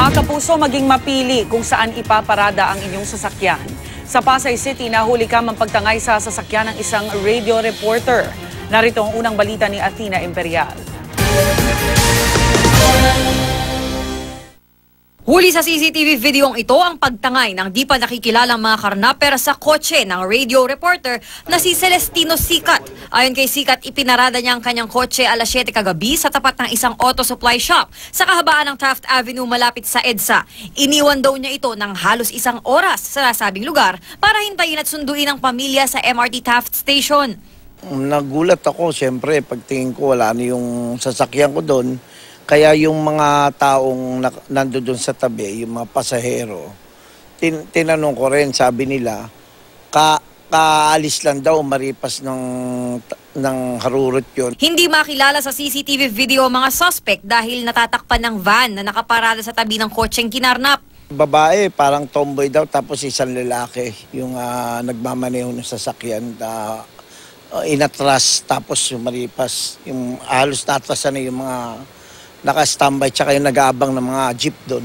Mga kapuso, maging mapili kung saan ipaparada ang inyong sasakyan. Sa Pasay City, nahuli ka pagtangay sa sasakyan ng isang radio reporter. Narito ang unang balita ni Athena Imperial. Huli sa CCTV videong ito ang pagtangay ng di pa nakikilalang mga karnaper sa kotse ng radio reporter na si Celestino Sikat. Ayon kay Sikat, ipinarada niya ang kanyang kotse alas 7 kagabi sa tapat ng isang auto supply shop sa kahabaan ng Taft Avenue malapit sa EDSA. Iniwan daw niya ito ng halos isang oras sa nasabing lugar para hintayin at sunduin ang pamilya sa MRT Taft Station. Nagulat ako, siyempre, pagtingin ko wala na yung sasakyan ko doon. Kaya yung mga taong nandoon sa tabi, yung mga pasahero, tinanong ko rin, sabi nila, kaalis lang daw, maripas ng harurot yun. Hindi makilala sa CCTV video ang mga suspect dahil natatakpan ng van na nakaparada sa tabi ng kotseng kinarnap. Babae, parang tomboy daw, tapos isang lalaki, yung nagmamaneho ng sasakyan, inatras, tapos yung maripas, yung halos natrasan na yung mga naka-standby tsaka yung nag-aabang ng mga jeep doon.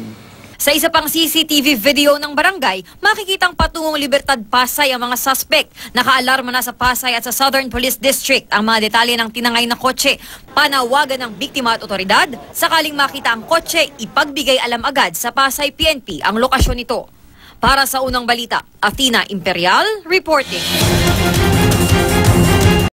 Sa isa pang CCTV video ng barangay, makikitang patungong Libertad Pasay ang mga suspect. Nakaalarma na sa Pasay at sa Southern Police District ang mga detalye ng tinangay na kotse. Panawagan ng biktima at otoridad, sakaling makita ang kotse, ipagbigay alam agad sa Pasay PNP ang lokasyon nito. Para sa unang balita, Athena Imperial reporting.